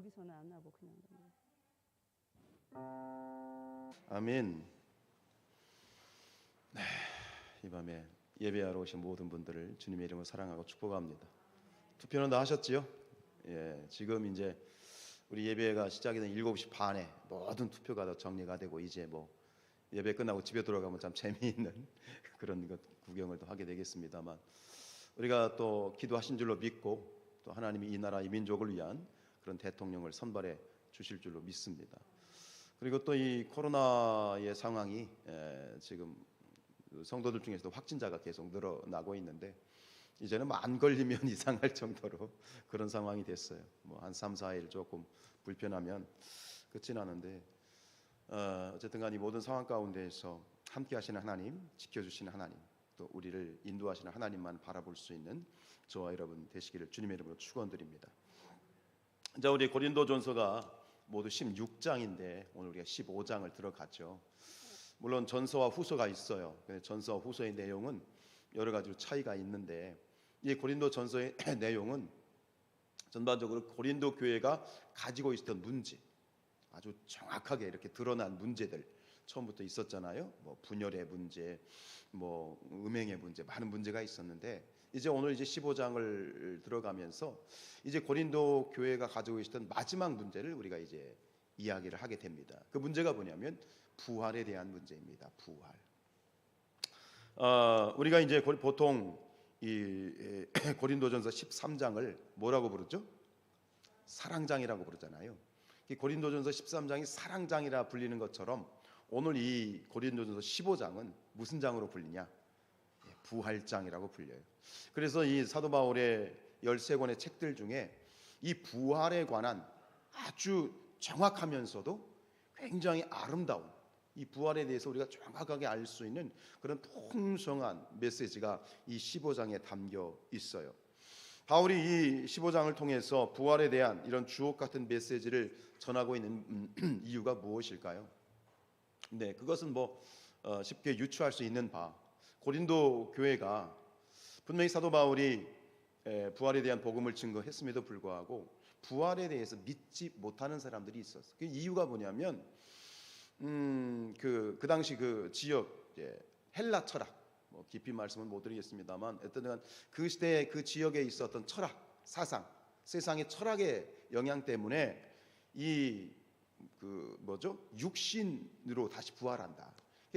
여기서는 안 하고 그냥 아멘. 네, 이 밤에 예배하러 오신 모든 분들을 주님의 이름으로 사랑하고 축복합니다. 투표는 다 하셨지요? 예, 지금 이제 우리 예배가 시작이 된 7시 반에 모든 투표가 다 정리가 되고 이제 뭐 예배 끝나고 집에 돌아가면 참 재미있는 그런 것 구경을 또 하게 되겠습니다만, 우리가 또 기도하신 줄로 믿고 또 하나님이 이 나라 이 민족을 위한 그런 대통령을 선발해 주실 줄로 믿습니다. 그리고 또 이 코로나의 상황이 지금 성도들 중에서도 확진자가 계속 늘어나고 있는데, 이제는 안 걸리면 이상할 정도로 그런 상황이 됐어요. 뭐 한 3, 4일 조금 불편하면 끝이 나는데, 어쨌든 간에 이 모든 상황 가운데에서 함께 하시는 하나님, 지켜주시는 하나님, 또 우리를 인도하시는 하나님만 바라볼 수 있는 저와 여러분 되시기를 주님의 이름으로 축원드립니다. 자, 우리 고린도전서가 모두 16장인데 오늘 우리가 15장을 들어갔죠. 물론 전서와 후서가 있어요. 전서와 후서의 내용은 여러 가지로 차이가 있는데, 이 고린도전서의 내용은 전반적으로 고린도 교회가 가지고 있었던 문제, 아주 정확하게 이렇게 드러난 문제들 처음부터 있었잖아요. 뭐 분열의 문제, 뭐 음행의 문제, 많은 문제가 있었는데, 이제 오늘 이제 15장을 들어가면서 이제 고린도 교회가 가지고 있었던 마지막 문제를 우리가 이제 이야기를 하게 됩니다. 그 문제가 뭐냐면 부활에 대한 문제입니다. 부활. 우리가 이제 보통 이 고린도전서 13장을 뭐라고 부르죠? 사랑장이라고 부르잖아요. 이 고린도전서 13장이 사랑장이라 불리는 것처럼 오늘 이 고린도전서 15장은 무슨 장으로 불리냐? 부활장이라고 불려요. 그래서 이 사도 바울의 13권의 책들 중에 이 부활에 관한 아주 정확하면서도 굉장히 아름다운 이 부활에 대해서 우리가 정확하게 알 수 있는 그런 풍성한 메시지가 이 15장에 담겨 있어요. 바울이 이 15장을 통해서 부활에 대한 이런 주옥 같은 메시지를 전하고 있는 이유가 무엇일까요? 네, 그것은 뭐 쉽게 유추할 수 있는 바, 고린도 교회가 분명히 사도 바울이 부활에 대한 복음을 증거했음에도 불구하고 부활에 대해서 믿지 못하는 사람들이 있었어요. 그 이유가 뭐냐면 그 당시 그 지역 헬라 철학, 뭐 깊이 말씀은 못 드리겠습니다만 어쨌든 그 시대에 그 지역에 있었던 철학, 사상, 세상의 철학의 영향 때문에 육신으로 다시 부활한다.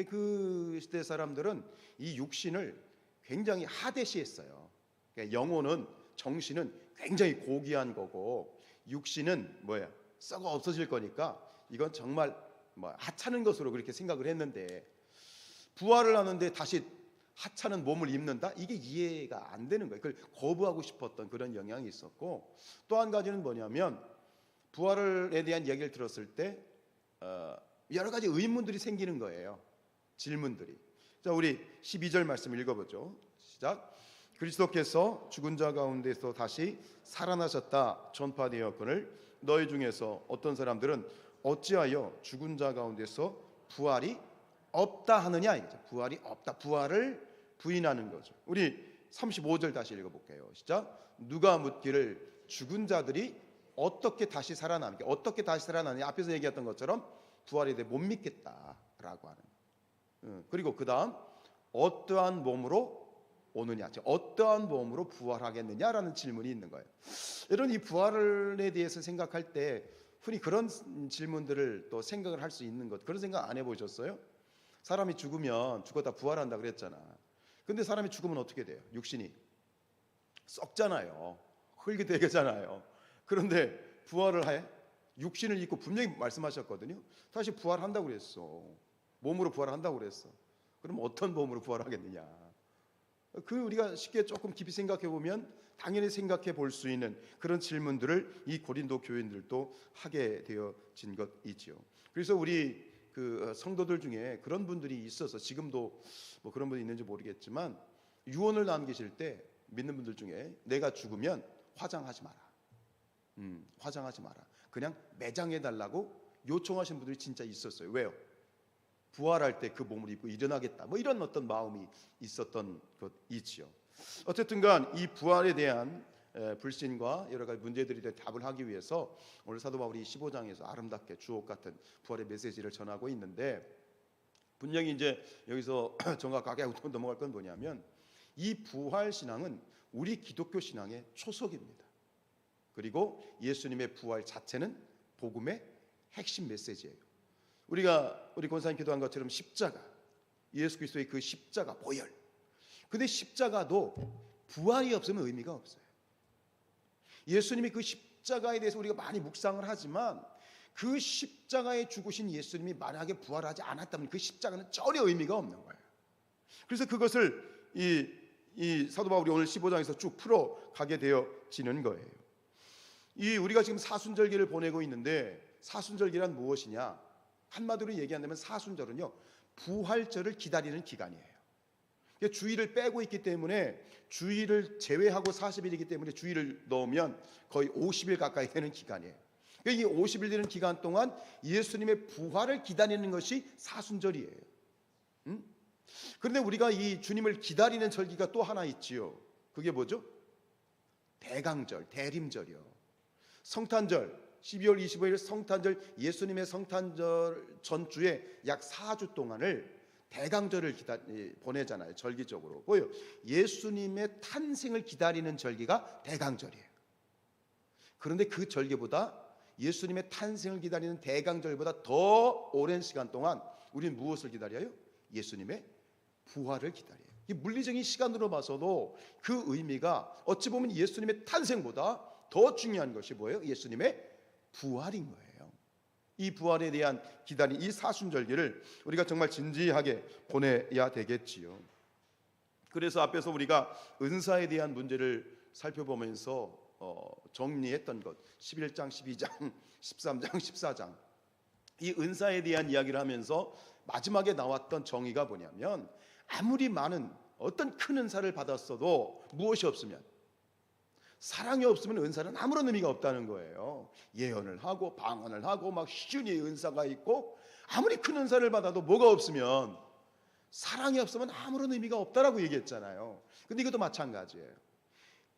그 시대 사람들은 이 육신을 굉장히 하대시했어요. 영혼은, 정신은 굉장히 고귀한 거고 육신은 썩어 없어질 거니까 이건 정말 하찮은 것으로 그렇게 생각을 했는데, 부활을 하는데 다시 하찮은 몸을 입는다? 이게 이해가 안 되는 거예요. 그걸 거부하고 싶었던 그런 영향이 있었고, 또 한 가지는 뭐냐면 부활에 대한 이야기를 들었을 때 여러 가지 의문들이 생기는 거예요. 질문들이. 자, 우리 12절 말씀 읽어보죠. 시작. 그리스도께서 죽은 자 가운데서 다시 살아나셨다 전파되었거늘 너희 중에서 어떤 사람들은 어찌하여 죽은 자 가운데서 부활이 없다 하느냐. 이거죠. 부활이 없다. 부활을 부인하는 거죠. 우리 35절 다시 읽어볼게요. 시작. 누가 묻기를 죽은 자들이 어떻게 다시 살아나느냐. 어떻게 다시 살아나느냐. 앞에서 얘기했던 것처럼 부활에 대해 못 믿겠다라고 하는. 그리고 그 다음 어떠한 몸으로 오느냐, 어떠한 몸으로 부활하겠느냐라는 질문이 있는 거예요. 이런 이 부활에 대해서 생각할 때 흔히 그런 질문들을 또 생각을 할 수 있는 것, 그런 생각 안 해보셨어요? 사람이 죽으면 죽었다 부활한다 그랬잖아. 근데 사람이 죽으면 어떻게 돼요? 육신이 썩잖아요. 흙이 되잖아요. 그런데 부활을 해? 육신을 입고 분명히 말씀하셨거든요. 다시 부활한다고 그랬어. 몸으로 부활한다고 그랬어. 그럼 어떤 몸으로 부활하겠느냐? 우리가 쉽게 조금 깊이 생각해 보면 당연히 생각해 볼 수 있는 그런 질문들을 이 고린도 교인들도 하게 되어진 것이지요. 그래서 우리 그 성도들 중에 그런 분들이 있어서 지금도 뭐 그런 분이 있는지 모르겠지만 유언을 남기실 때 믿는 분들 중에 내가 죽으면 화장하지 마라. 화장하지 마라. 그냥 매장해 달라고 요청하신 분들이 진짜 있었어요. 왜요? 부활할 때 그 몸을 입고 일어나겠다. 뭐 이런 어떤 마음이 있었던 것이지요. 어쨌든간 이 부활에 대한 불신과 여러 가지 문제들에 대해 답을 하기 위해서 오늘 사도 바울이 15장에서 아름답게 주옥 같은 부활의 메시지를 전하고 있는데, 분명히 이제 여기서 정확하게 하고 넘어갈 건 뭐냐면, 이 부활 신앙은 우리 기독교 신앙의 초석입니다. 그리고 예수님의 부활 자체는 복음의 핵심 메시지예요. 우리 권사님 기도한 것처럼 십자가, 예수 그리스도의 그 십자가 보혈. 근데 십자가도 부활이 없으면 의미가 없어요. 예수님이 그 십자가에 대해서 우리가 많이 묵상을 하지만, 그 십자가에 죽으신 예수님이 만약에 부활하지 않았다면 그 십자가는 전혀 의미가 없는 거예요. 그래서 그것을 이 사도 바울이 오늘 15장에서 쭉 풀어 가게 되어지는 거예요. 우리가 지금 사순절기를 보내고 있는데, 사순절기란 무엇이냐? 한마디로 얘기한다면 사순절은요, 부활절을 기다리는 기간이에요. 주일을 빼고 있기 때문에, 주일을 제외하고 40일이기 때문에 주일을 넣으면 거의 50일 가까이 되는 기간이에요. 이 50일 되는 기간 동안 예수님의 부활을 기다리는 것이 사순절이에요. 그런데 우리가 이 주님을 기다리는 절기가 또 하나 있지요. 그게 뭐죠? 대강절, 대림절이요. 성탄절, 12월 25일 성탄절, 예수님의 성탄절 전주에 약 4주 동안을 대강절을 보내잖아요. 절기적으로. 뭐예요? 예수님의 탄생을 기다리는 절기가 대강절이에요. 그런데 그 절기보다, 예수님의 탄생을 기다리는 대강절보다 더 오랜 시간 동안 우리는 무엇을 기다려요? 예수님의 부활을 기다려요. 이 물리적인 시간으로 봐서도 그 의미가 어찌 보면 예수님의 탄생보다 더 중요한 것이 뭐예요? 예수님의 부활인 거예요. 이 부활에 대한 기다림, 이 사순절기를 우리가 정말 진지하게 보내야 되겠지요. 그래서 앞에서 우리가 은사에 대한 문제를 살펴보면서 정리했던 것, 11장, 12장, 13장, 14장, 이 은사에 대한 이야기를 하면서 마지막에 나왔던 정의가 뭐냐면, 아무리 많은 어떤 큰 은사를 받았어도 무엇이 없으면, 사랑이 없으면 은사는 아무런 의미가 없다는 거예요. 예언을 하고 방언을 하고 막 희준의 은사가 있고, 아무리 큰 은사를 받아도 뭐가 없으면, 사랑이 없으면 아무런 의미가 없다라고 얘기했잖아요. 근데 이것도 마찬가지예요.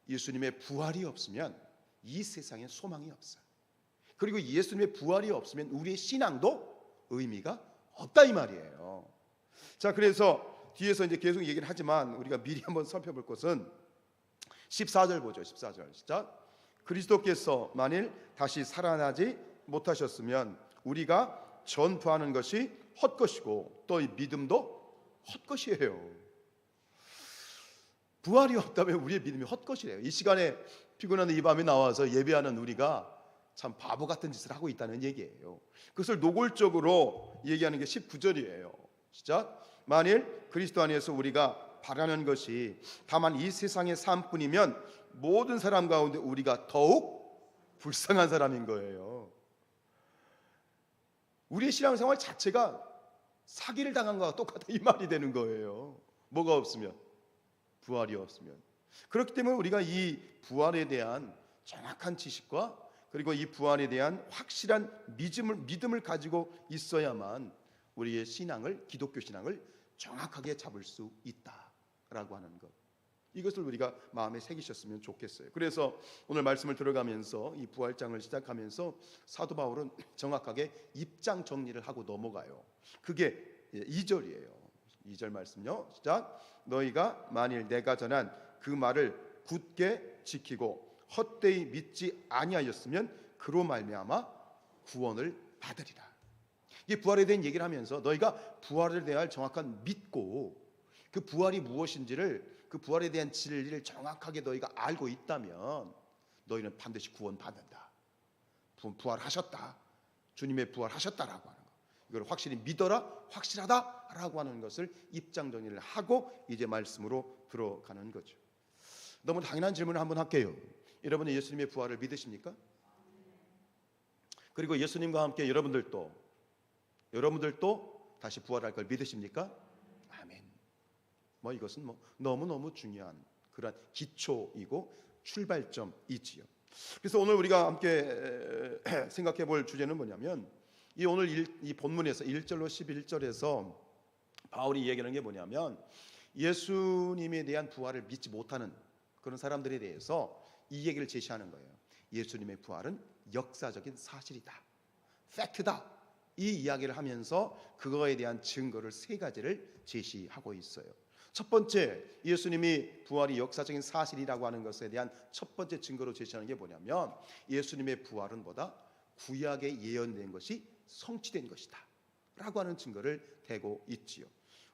예수님의 부활이 없으면 이 세상에 소망이 없어요. 그리고 예수님의 부활이 없으면 우리의 신앙도 의미가 없다 이 말이에요. 자, 그래서 뒤에서 이제 계속 얘기를 하지만 우리가 미리 한번 살펴볼 것은 14절 보죠. 14절 시작. 그리스도께서 만일 다시 살아나지 못하셨으면 우리가 전파하는 것이 헛것이고 또 이 믿음도 헛것이에요. 부활이 없다면 우리의 믿음이 헛것이래요. 이 시간에 피곤한 이 밤에 나와서 예배하는 우리가 참 바보 같은 짓을 하고 있다는 얘기예요. 그것을 노골적으로 얘기하는 게 19절이에요. 시작. 만일 그리스도 안에서 우리가 바라는 것이 다만 이 세상의 삶뿐이면 모든 사람 가운데 우리가 더욱 불쌍한 사람인 거예요. 우리의 신앙생활 자체가 사기를 당한 것과 똑같아 이 말이 되는 거예요. 뭐가 없으면, 부활이 없으면. 그렇기 때문에 우리가 이 부활에 대한 정확한 지식과 그리고 이 부활에 대한 확실한 믿음을 가지고 있어야만 우리의 신앙을, 기독교 신앙을 정확하게 잡을 수 있다라고 하는 것, 이것을 우리가 마음에 새기셨으면 좋겠어요. 그래서 오늘 말씀을 들어가면서 이 부활장을 시작하면서 사도 바울은 정확하게 입장 정리를 하고 넘어가요. 그게 2절이에요 2절 말씀요. 시작. 너희가 만일 내가 전한 그 말을 굳게 지키고 헛되이 믿지 아니하였으면 그로 말미암아 구원을 받으리라. 이 부활에 대한 얘기를 하면서 너희가 부활에 대한 정확한 믿고 그 부활이 무엇인지를, 그 부활에 대한 진리를 정확하게 너희가 알고 있다면 너희는 반드시 구원받는다. 부활하셨다. 주님의 부활하셨다라고 하는 거, 이걸 확실히 믿어라, 확실하다라고 하는 것을 입장 정리를 하고 이제 말씀으로 들어가는 거죠. 너무 당연한 질문을 한번 할게요. 여러분은 예수님의 부활을 믿으십니까? 그리고 예수님과 함께 여러분들도 다시 부활할 걸 믿으십니까? 아멘. 이것은 너무너무 중요한 그런 기초이고 출발점이지요. 그래서 오늘 우리가 함께 생각해 볼 주제는 뭐냐면, 오늘 이 본문에서 1절로 11절에서 바울이 얘기하는 게 뭐냐면, 예수님에 대한 부활을 믿지 못하는 그런 사람들에 대해서 이 얘기를 제시하는 거예요. 예수님의 부활은 역사적인 사실이다, 팩트다. 이 이야기를 하면서 그거에 대한 증거를 세 가지를 제시하고 있어요. 첫 번째, 예수님이 부활이 역사적인 사실이라고 하는 것에 대한 첫 번째 증거로 제시하는 게 뭐냐면, 예수님의 부활은 뭐다? 구약에 예언된 것이 성취된 것이다 라고 하는 증거를 대고 있지요.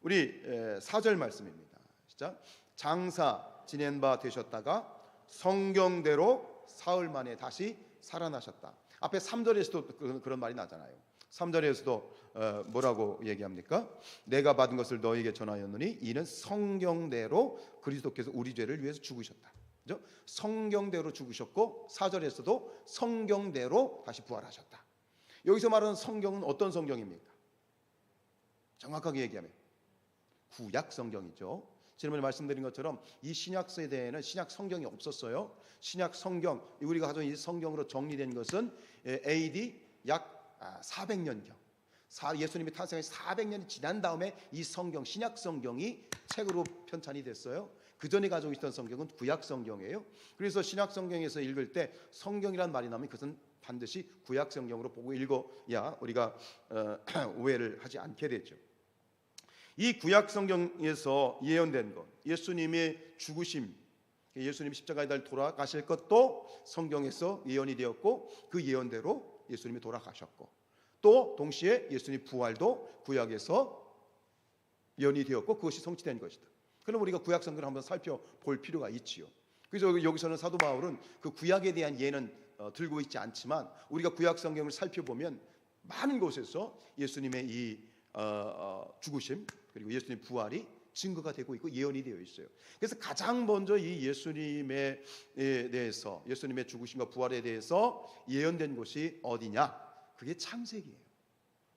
우리 4절 말씀입니다. 시작. 장사 지낸 바 되셨다가 성경대로 사흘 만에 다시 살아나셨다. 앞에 3절에서도 그런 말이 나잖아요. 3절에서도 뭐라고 얘기합니까? 내가 받은 것을 너에게 전하였느니 이는 성경대로 그리스도께서 우리 죄를 위해서 죽으셨다. 그죠? 성경대로 죽으셨고 4절에서도 성경대로 다시 부활하셨다. 여기서 말하는 성경은 어떤 성경입니까? 정확하게 얘기하면 구약 성경이죠. 지난번에 말씀드린 것처럼 이 신약 세대에는 신약 성경이 없었어요. 신약 성경, 우리가 가지고 이 성경으로 정리된 것은 AD 약 400년경, 예수님이 탄생해 400년이 지난 다음에 이 성경, 신약 성경이 책으로 편찬이 됐어요. 그 전에 가지고 있던 성경은 구약 성경이에요. 그래서 신약 성경에서 읽을 때 성경이란 말이 나오면 그것은 반드시 구약 성경으로 보고 읽어야 우리가 오해를 하지 않게 되죠. 이 구약 성경에서 예언된 것, 예수님의 죽으심, 예수님이 십자가에 달려 돌아가실 것도 성경에서 예언이 되었고, 그 예언대로 예수님이 돌아가셨고, 또 동시에 예수님 부활도 구약에서 예언이 되었고 그것이 성취된 것이다. 그럼 우리가 구약 성경을 한번 살펴볼 필요가 있지요. 그래서 여기서는 사도 바울은 그 구약에 대한 예는 들고 있지 않지만, 우리가 구약 성경을 살펴보면 많은 곳에서 예수님의 이 죽으심 그리고 예수님 부활이 증거가 되고 있고 예언이 되어 있어요. 그래서 가장 먼저 이 예수님에 대해서, 예수님의 죽으심과 부활에 대해서 예언된 곳이 어디냐? 그게 창세기예요.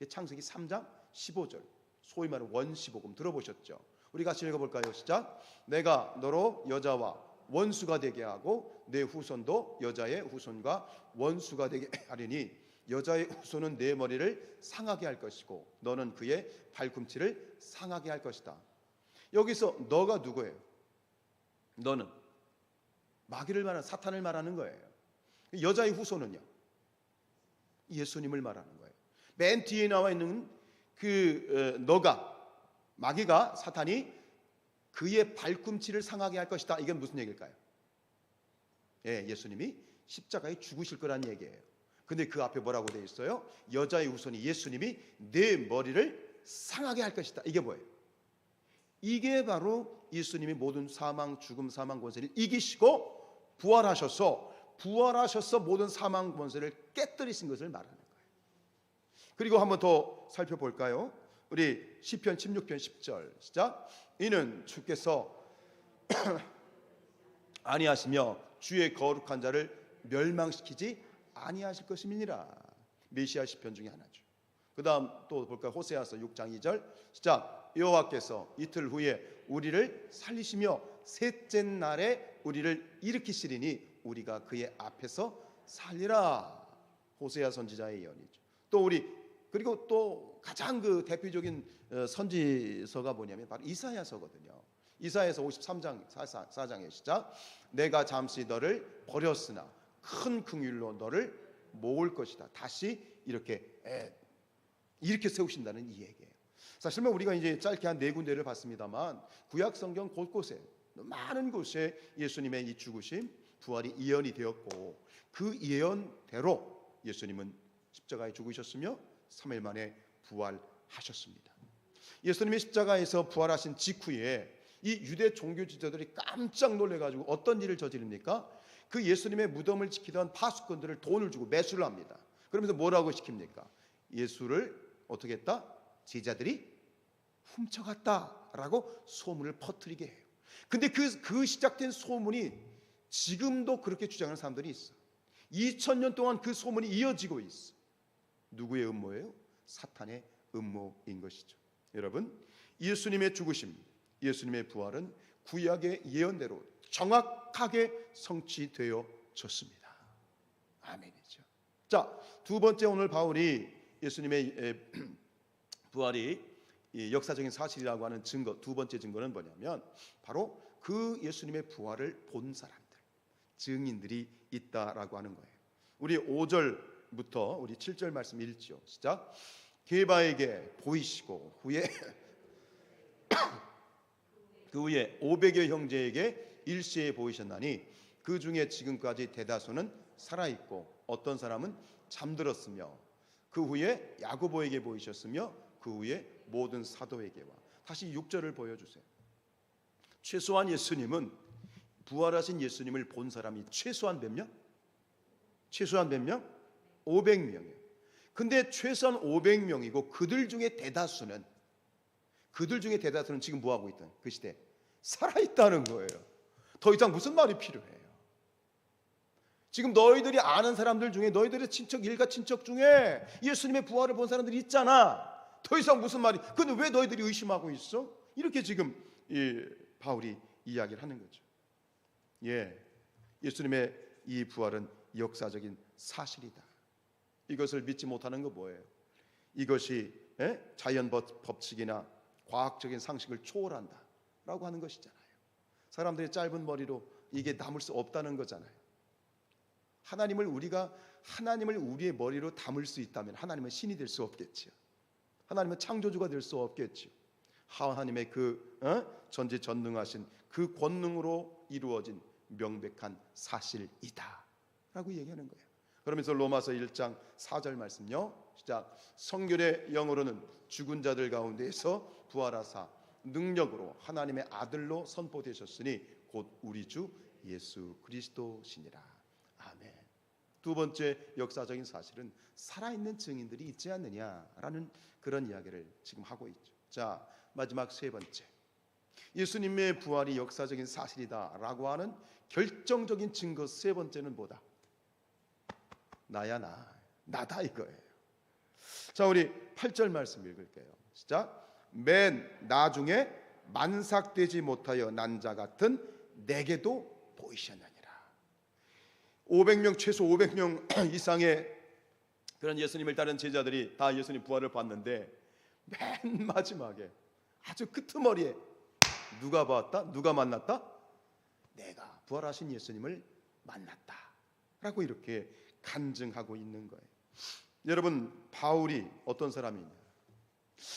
창세기 3장 15절, 소위 말하는 원시복음 들어보셨죠? 우리 같이 읽어볼까요? 시작. 내가 너로 여자와 원수가 되게 하고 내 후손도 여자의 후손과 원수가 되게 하리니 여자의 후손은 내 머리를 상하게 할 것이고 너는 그의 발꿈치를 상하게 할 것이다. 여기서 너가 누구예요? 너는 마귀를 말하는, 사탄을 말하는 거예요. 여자의 후손은요? 예수님을 말하는 거예요. 맨 뒤에 나와 있는 그 너가, 마귀가, 사탄이 그의 발꿈치를 상하게 할 것이다. 이게 무슨 얘기일까요? 예수님이 십자가에 죽으실 거란 얘기예요. 근데 그 앞에 뭐라고 되어 있어요? 여자의 후손이 예수님이 내 머리를 상하게 할 것이다. 이게 뭐예요? 이게 바로 예수님이 모든 사망, 죽음, 사망 권세를 이기시고 부활하셔서 모든 사망 권세를 깨뜨리신 것을 말하는 거예요. 그리고 한번 더 살펴볼까요? 우리 시편 16편 10절 시작. 이는 주께서 아니하시며 주의 거룩한 자를 멸망시키지 아니하실 것임이니라. 메시아 시편 중에 하나죠. 그 다음 또 볼까요? 호세아서 6장 2절 시작. 여호와께서 이틀 후에 우리를 살리시며 셋째 날에 우리를 일으키시리니 우리가 그의 앞에서 살리라. 호세아 선지자의 예언이죠. 또 그리고 또 가장 그 대표적인 선지서가 뭐냐면 바로 이사야서거든요. 이사야서 53장 4장의 시작. 내가 잠시 너를 버렸으나 큰 긍휼로 너를 모을 것이다. 다시 이렇게 세우신다는 이 얘기예요. 사실은 우리가 이제 짧게 한 네 군데를 봤습니다만 구약 성경 곳곳에, 많은 곳에 예수님의 이 죽으심, 부활이 예언이 되었고, 그 예언대로 예수님은 십자가에 죽으셨으며 3일 만에 부활하셨습니다. 예수님이 십자가에서 부활하신 직후에 이 유대 종교 지도자들이 깜짝 놀래가지고 어떤 일을 저지릅니까? 그 예수님의 무덤을 지키던 파수꾼들을 돈을 주고 매수를 합니다. 그러면서 뭐라고 시킵니까? 예수를 어떻게 했다? 제자들이 훔쳐갔다라고 소문을 퍼뜨리게 해요. 근데 그 시작된 소문이 지금도 그렇게 주장하는 사람들이 있어. 2000년 동안 그 소문이 이어지고 있어. 누구의 음모예요? 사탄의 음모인 것이죠. 여러분, 예수님의 죽으심, 예수님의 부활은 구약의 예언대로 정확하게 성취되어졌습니다. 아멘이죠. 자, 두 번째, 오늘 바울이 예수님의 부활이 역사적인 사실이라고 하는 증거, 두 번째 증거는 뭐냐면 바로 그 예수님의 부활을 본 사람들, 증인들이 있다라고 하는 거예요. 우리 5절부터 우리 7절 말씀 읽죠. 시작. 게바에게 보이시고 그 후에 500여 형제에게 일시에 보이셨나니 그 중에 지금까지 대다수는 살아있고 어떤 사람은 잠들었으며 그 후에 야고보에게 보이셨으며 그 후에 모든 사도에게와. 다시 6절을 보여주세요. 최소한 예수님은, 부활하신 예수님을 본 사람이 최소한 몇 명? 최소한 몇 명? 500명이에요. 근데 최소한 500명이고 그들 중에 대다수는 지금 뭐하고 있던 그 시대 살아있다는 거예요. 더 이상 무슨 말이 필요해요? 지금 너희들이 아는 사람들 중에, 너희들의 친척, 일가 친척 중에 예수님의 부활을 본 사람들이 있잖아. 더 이상 무슨 말이, 근데 왜 너희들이 의심하고 있어? 이렇게 지금 바울이 이야기를 하는 거죠. 예수님의 이 부활은 역사적인 사실이다. 이것을 믿지 못하는 거 뭐예요? 이것이 자연 법칙이나 과학적인 상식을 초월한다 라고 하는 것이잖아요. 사람들이 짧은 머리로 이게 남을 수 없다는 거잖아요. 하나님을 우리의 머리로 담을 수 있다면 하나님은 신이 될 수 없겠지요. 하나님은 창조주가 될 수 없겠지요. 하나님의 그 전지전능하신 그 권능으로 이루어진 명백한 사실이다 라고 얘기하는 거예요. 그러면서 로마서 1장 4절 말씀요. 시작. 성결의 영으로는 죽은 자들 가운데에서 부활하사 능력으로 하나님의 아들로 선포되셨으니 곧 우리 주 예수 그리스도시니라. 아멘. 두 번째 역사적인 사실은 살아있는 증인들이 있지 않느냐라는 그런 이야기를 지금 하고 있죠. 자, 마지막 세 번째, 예수님의 부활이 역사적인 사실이다라고 하는 결정적인 증거 세 번째는 뭐다? 나야 나다 이거예요. 자, 우리 8절 말씀 읽을게요. 시작. 맨 나중에 만삭되지 못하여 난 자 같은 내게도 보이셨느니라. 500명, 최소 500명 이상의 그런 예수님을 따른 제자들이 다 예수님 부활을 봤는데 맨 마지막에 아주 끄트머리에 누가 봤다? 누가 만났다? 내가 부활하신 예수님을 만났다 라고 이렇게 간증하고 있는 거예요. 여러분, 바울이 어떤 사람이냐?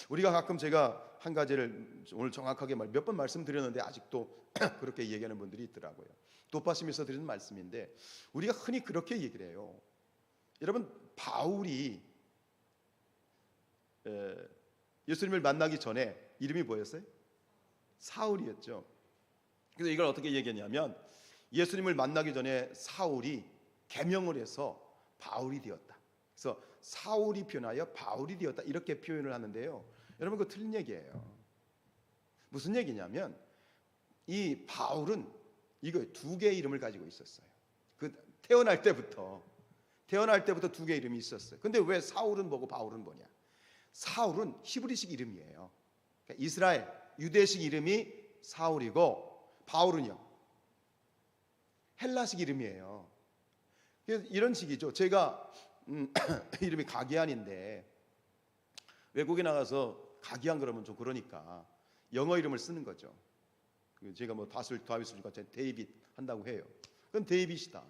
우리가 가끔, 제가 한 가지를 오늘 정확하게 몇 번 말씀드렸는데 아직도 그렇게 얘기하는 분들이 있더라고요. 높아심에서 드리는 말씀인데 우리가 흔히 그렇게 얘기를 해요. 여러분, 바울이 예수님을 만나기 전에 이름이 뭐였어요? 사울이었죠. 그래서 이걸 어떻게 얘기했냐면 예수님을 만나기 전에 사울이 계명을 해서 바울이 되었다. 그래서 사울이 변하여 바울이 되었다 이렇게 표현을 하는데요. 여러분, 그거 틀린 얘기예요. 무슨 얘기냐면 이 바울은 이거 두 개의 이름을 가지고 있었어요. 그 태어날 때부터 두 개의 이름이 있었어요. 근데 왜 사울은 뭐고 바울은 뭐냐? 사울은 히브리식 이름이에요. 그러니까 이스라엘 유대식 이름이 사울이고 바울은요 헬라식 이름이에요. 이런 식이죠. 제가 이름이 가기안인데 외국에 나가서 가기안 그러면 좀 그러니까 영어 이름을 쓰는 거죠. 제가 뭐 다윗을 같이 데이빗 한다고 해요. 그럼 데이빗이다.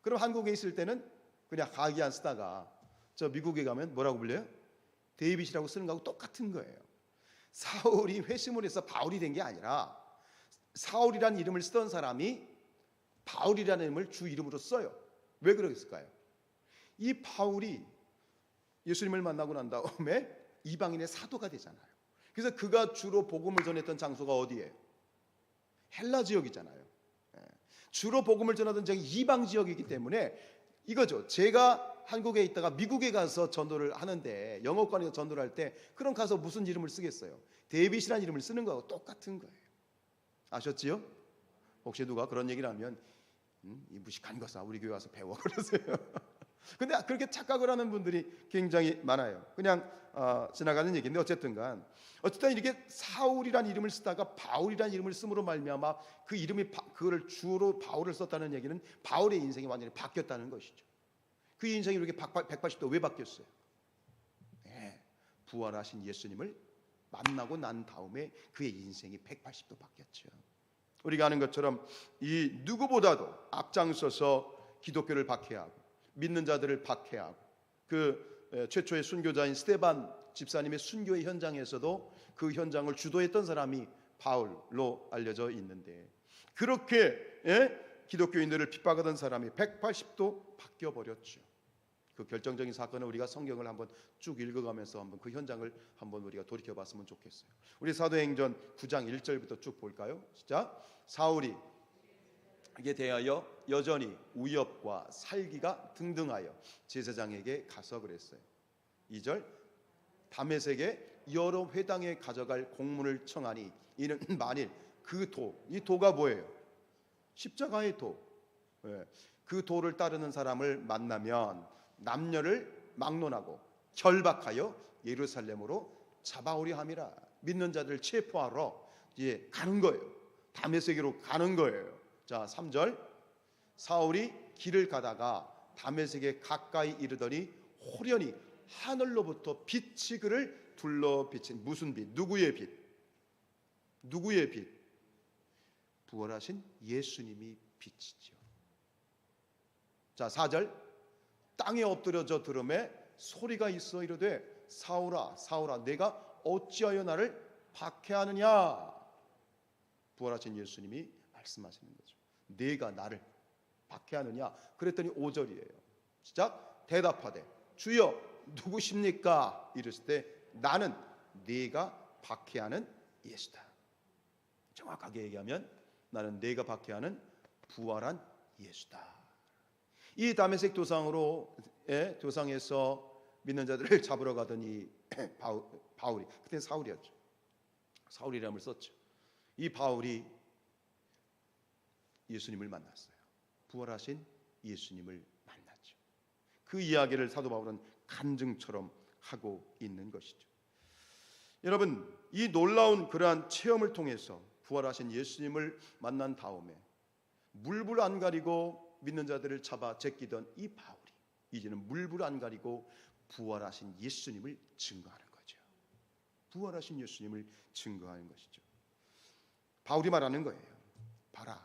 그럼 한국에 있을 때는 그냥 가기안 쓰다가 저 미국에 가면 뭐라고 불려요? 데이빗이라고 쓰는 거하고 똑같은 거예요. 사울이 회심을 해서 바울이 된 게 아니라 사울이라는 이름을 쓰던 사람이 바울이라는 이름을 주 이름으로 써요. 왜 그랬을까요? 이 바울이 예수님을 만나고 난 다음에 이방인의 사도가 되잖아요. 그래서 그가 주로 복음을 전했던 장소가 어디예요? 헬라 지역이잖아요. 주로 복음을 전하던 지역이 이방 지역이기 때문에 이거죠. 제가 한국에 있다가 미국에 가서 전도를 하는데 영어권에서 전도를 할 때 그럼 가서 무슨 이름을 쓰겠어요? 데이빗이라는 이름을 쓰는 거하고 똑같은 거예요. 아셨지요? 혹시 누가 그런 얘기를 하면 이 무식한 것아 우리 교회 와서 배워 그러세요. 근데 그렇게 착각을 하는 분들이 굉장히 많아요. 그냥 지나가는 얘기인데 어쨌든 이렇게 사울이라는 이름을 쓰다가 바울이라는 이름을 씀으로 말미암아 그 이름이 그거를 주로 바울을 썼다는 얘기는 바울의 인생이 완전히 바뀌었다는 것이죠. 그 인생이 이렇게 180도 왜 바뀌었어요? 부활하신 예수님을 만나고 난 다음에 그의 인생이 180도 바뀌었죠. 우리가 아는 것처럼 이 누구보다도 앞장서서 기독교를 박해하고 믿는 자들을 박해하고 그 최초의 순교자인 스데반 집사님의 순교의 현장에서도 그 현장을 주도했던 사람이 바울로 알려져 있는데, 그렇게 기독교인들을 핍박하던 사람이 180도 바뀌어 버렸죠. 그 결정적인 사건을 우리가 성경을 한번 쭉 읽어가면서 한번 그 현장을 한번 우리가 돌이켜봤으면 좋겠어요. 우리 사도행전 9장 1절부터 쭉 볼까요? 시작. 사울이 이게 대하여 여전히 우엽과 살기가 등등하여 제사장에게 가서 그랬어요. 2절. 다메섹에 여러 회당에 가져갈 공문을 청하니 이는 만일 그 도, 이 도가 뭐예요? 십자가의 도. 그 도를 따르는 사람을 만나면 남녀를 막론하고 결박하여 예루살렘으로 잡아오려 함이라. 믿는 자들 체포하러 가는 거예요. 다메섹으로 가는 거예요. 자, 3절. 사울이 길을 가다가 다메섹에 가까이 이르더니 호련히 하늘로부터 빛이 그를 둘러 비친. 무슨 빛? 누구의 빛? 누구의 빛? 부활하신 예수님이 빛이죠. 자, 4절. 땅에 엎드려져 들음에 소리가 있어 이르되 사울아 사울아 내가 어찌하여 나를 박해하느냐. 부활하신 예수님이 말씀하시는 거죠. 내가 나를 박해하느냐. 그랬더니 5절이에요. 시작. 대답하되 주여 누구십니까? 이랬을 때 나는 네가 박해하는 예수다. 정확하게 얘기하면 나는 네가 박해하는 부활한 예수다. 이 다메섹 도상에서 믿는 자들을 잡으러 가던 이 바울이, 그때 사울이었죠. 사울이라는 썼죠. 이 바울이 예수님을 만났어요. 부활하신 예수님을 만났죠. 그 이야기를 사도 바울은 간증처럼 하고 있는 것이죠. 여러분, 이 놀라운 그러한 체험을 통해서 부활하신 예수님을 만난 다음에 물불 안 가리고 믿는 자들을 잡아 제끼던 이 바울이 이제는 물불 안 가리고 부활하신 예수님을 증거하는 거죠. 부활하신 예수님을 증거하는 것이죠. 바울이 말하는 거예요. 봐라,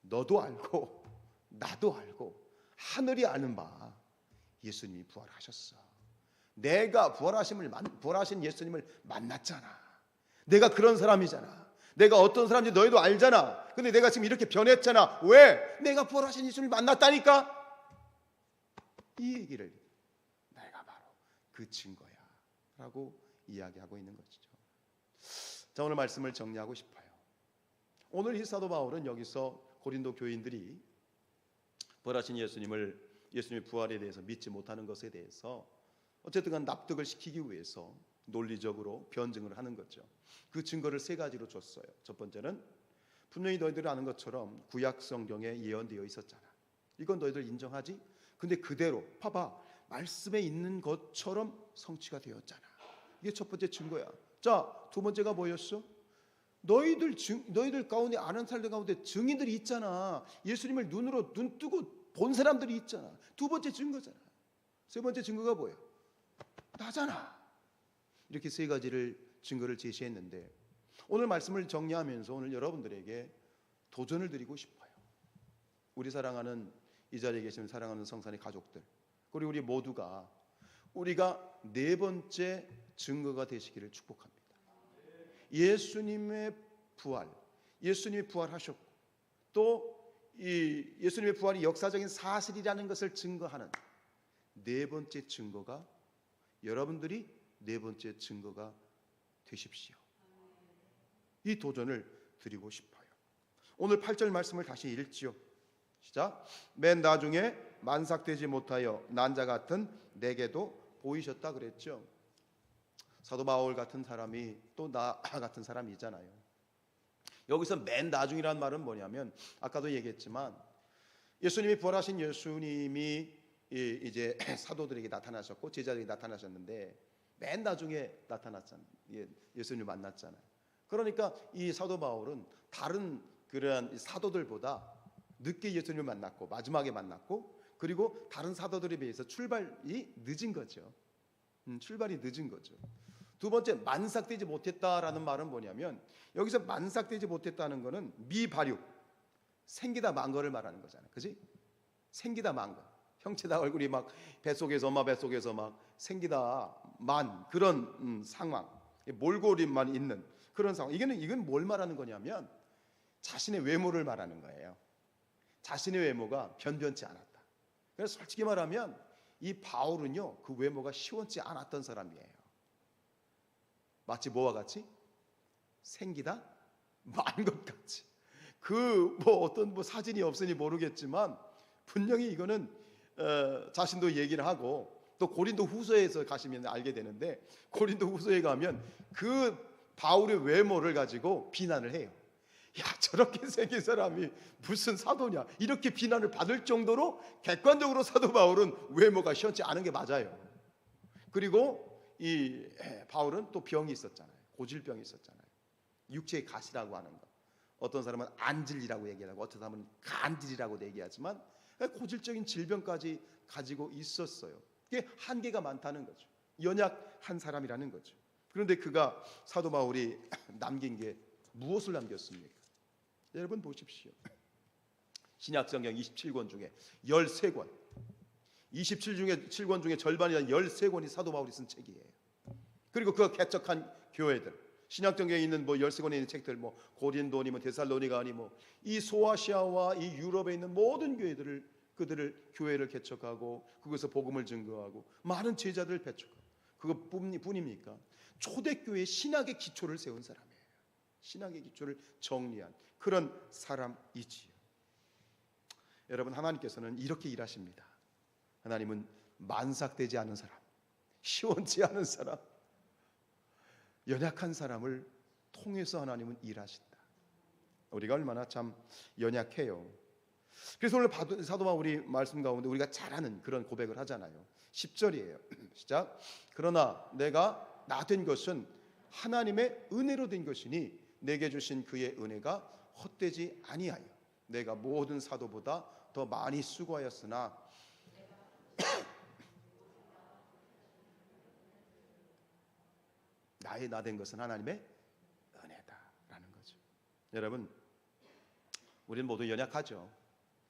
너도 알고 나도 알고 하늘이 아는 바 예수님이 부활하셨어. 내가 부활하신 예수님을 만났잖아. 내가 그런 사람이잖아. 내가 어떤 사람인지 너희도 알잖아. 근데 내가 지금 이렇게 변했잖아. 왜? 내가 부활하신 예수님을 만났다니까. 이 얘기를 내가 바로 그 증거야 라고 이야기하고 있는 것이죠. 자, 오늘 말씀을 정리하고 싶어요. 오늘 이 사도 바울은 여기서 고린도 교인들이 부활하신 예수님의 부활에 대해서 믿지 못하는 것에 대해서 어쨌든 간 납득을 시키기 위해서 논리적으로 변증을 하는 거죠. 그 증거를 세 가지로 줬어요. 첫 번째는 분명히 너희들이 아는 것처럼 구약 성경에 예언되어 있었잖아. 이건 너희들 인정하지? 근데 그대로 봐봐, 말씀에 있는 것처럼 성취가 되었잖아. 이게 첫 번째 증거야. 자, 두 번째가 뭐였어? 너희들 가운데 아는 사람들 가운데 증인들이 있잖아. 예수님을 눈으로 눈 뜨고 본 사람들이 있잖아. 두 번째 증거잖아. 세 번째 증거가 뭐야? 나잖아. 이렇게 세 가지를 증거를 제시했는데 오늘 말씀을 정리하면서 오늘 여러분들에게 도전을 드리고 싶어요. 우리 사랑하는 이 자리에 계시는 사랑하는 성산의 가족들, 그리고 우리 모두가 우리가 네 번째 증거가 되시기를 축복합니다. 예수님의 부활, 예수님이 부활하셨고 또 이 예수님의 부활이 역사적인 사실이라는 것을 증거하는 네 번째 증거가 여러분들이 네 번째 증거가 되십시오. 이 도전을 드리고 싶어요. 오늘 8절 말씀을 다시 읽지요. 시작. 맨 나중에 만삭되지 못하여 난자 같은 내게도 보이셨다 그랬죠. 사도 바울 같은 사람이 또 나 같은 사람이잖아요. 여기서 맨 나중이라는 말은 뭐냐면 아까도 얘기했지만 예수님이 부활하신 예수님이 이제 사도들에게 나타나셨고 제자들에게 나타나셨는데 맨 나중에 나타났잖아요. 예수님을 만났잖아요. 그러니까 이 사도 바울은 다른 그러한 사도들보다 늦게 예수님을 만났고 마지막에 만났고 그리고 다른 사도들에 비해서 출발이 늦은 거죠. 출발이 늦은 거죠. 두 번째, 만삭되지 못했다라는 말은 뭐냐면, 여기서 만삭되지 못했다는 것은 미발육, 생기다 만 거를 말하는 거잖아요. 그지? 생기다 만 거. 형체다 얼굴이 막 엄마 뱃속에서 막 생기다 만 그런 상황, 몰골임만 있는 그런 상황. 이건 뭘 말하는 거냐면 자신의 외모를 말하는 거예요. 자신의 외모가 변변치 않았다. 그래서 솔직히 말하면 이 바울은요, 그 외모가 시원치 않았던 사람이에요. 마치 뭐와 같이? 생기다 만 것 같이. 어떤 사진이 없으니 모르겠지만 분명히 이거는 자신도 얘기를 하고, 또 고린도 후서에서 가시면 알게 되는데, 고린도 후서에 가면 그 바울의 외모를 가지고 비난을 해요. 야, 저렇게 생긴 사람이 무슨 사도냐, 이렇게 비난을 받을 정도로 객관적으로 사도 바울은 외모가 시원치 않은 게 맞아요. 그리고 이 바울은 또 병이 있었잖아요. 고질병이 있었잖아요. 육체의 가시라고 하는 거. 어떤 사람은 안질이라고 얘기하고, 어떤 사람은 간질이라고 얘기하지만 고질적인 질병까지 가지고 있었어요. 그게 한계가 많다는 거죠. 연약한 사람이라는 거죠. 그런데 그가, 사도 바울이 남긴 게 무엇을 남겼습니까? 여러분 보십시오. 신약성경 27권 중에 13권, 27권 중에 절반이란 13권이 사도 바울이 쓴 책이에요. 그리고 그가 개척한 교회들, 신약성경에 있는 13권에 있는 책들, 고린도니 데살로니가니 이 소아시아와 이 유럽에 있는 모든 그들을 교회를 개척하고 그것에서 복음을 증거하고 많은 제자들을 배척하고, 그것뿐입니까? 초대교회의 신학의 기초를 세운 사람이에요. 신학의 기초를 정리한 그런 사람이지요. 여러분, 하나님께서는 이렇게 일하십니다. 하나님은 만삭되지 않은 사람, 시원치 않은 사람, 연약한 사람을 통해서 하나님은 일하신다. 우리가 얼마나 참 연약해요. 그래서 오늘 사도 바울이 말씀 가운데 우리가 잘 아는 그런 고백을 하잖아요. 10절이에요. 시작. 그러나 내가 나 된 것은 하나님의 은혜로 된 것이니 내게 주신 그의 은혜가 헛되지 아니하여 내가 모든 사도보다 더 많이 수고하였으나 나의 나 된 것은 하나님의 은혜다라는 거죠. 여러분, 우리는 모두 연약하죠.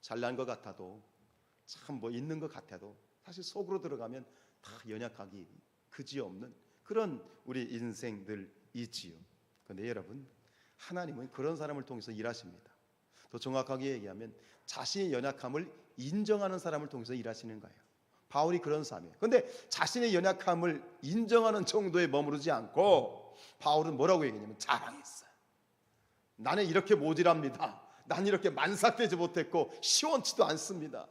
잘난 것 같아도, 참 있는 것 같아도 사실 속으로 들어가면 다 연약하기 그지없는 그런 우리 인생들이지요. 그런데 여러분, 하나님은 그런 사람을 통해서 일하십니다. 더 정확하게 얘기하면 자신의 연약함을 인정하는 사람을 통해서 일하시는 거예요. 바울이 그런 사람이에요. 그런데 자신의 연약함을 인정하는 정도에 머무르지 않고 바울은 뭐라고 얘기했냐면 자랑했어요. 나는 이렇게 모질합니다. 나는 이렇게 만삭되지 못했고 시원치도 않습니다.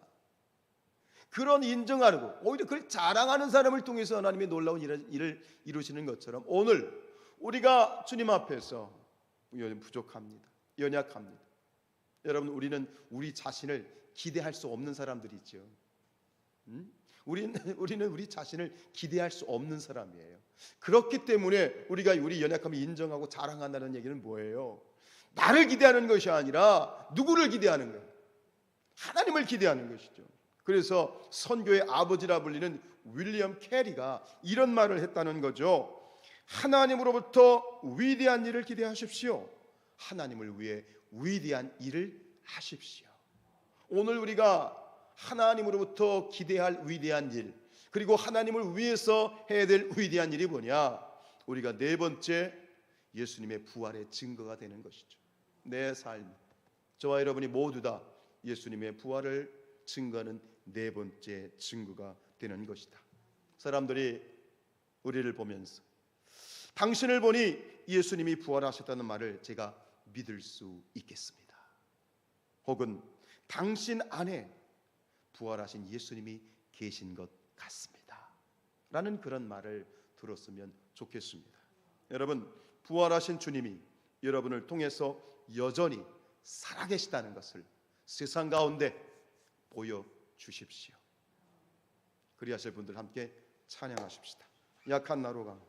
그런 인정하고 오히려 그걸 자랑하는 사람을 통해서 하나님의 놀라운 일을 이루시는 것처럼 오늘 우리가 주님 앞에서 부족합니다. 연약합니다. 여러분, 우리는 우리 자신을 기대할 수 없는 사람들이죠. 우리는 우리 자신을 기대할 수 없는 사람이에요. 그렇기 때문에 우리가 우리 연약함을 인정하고 자랑한다는 얘기는 뭐예요? 나를 기대하는 것이 아니라 누구를 기대하는 거예요? 하나님을 기대하는 것이죠. 그래서 선교의 아버지라 불리는 윌리엄 캐리가 이런 말을 했다는 거죠. 하나님으로부터 위대한 일을 기대하십시오. 하나님을 위해 위대한 일을 하십시오. 오늘 우리가 하나님으로부터 기대할 위대한 일, 그리고 하나님을 위해서 해야 될 위대한 일이 뭐냐? 우리가 네 번째, 예수님의 부활의 증거가 되는 것이죠. 내 삶, 저와 여러분이 모두 다 예수님의 부활을 증거하는 네 번째 증거가 되는 것이다. 사람들이 우리를 보면서 당신을 보니 예수님이 부활하셨다는 말을 제가 믿을 수 있겠습니다. 혹은 당신 안에 부활하신 예수님이 계신 것 같습니다. 라는 그런 말을 들었으면 좋겠습니다. 여러분, 부활하신 주님이 여러분을 통해서 여전히 살아계시다는 것을 세상 가운데 보여주십시오. 그리하실 분들 함께 찬양하십시다. 약한 나로 강하게.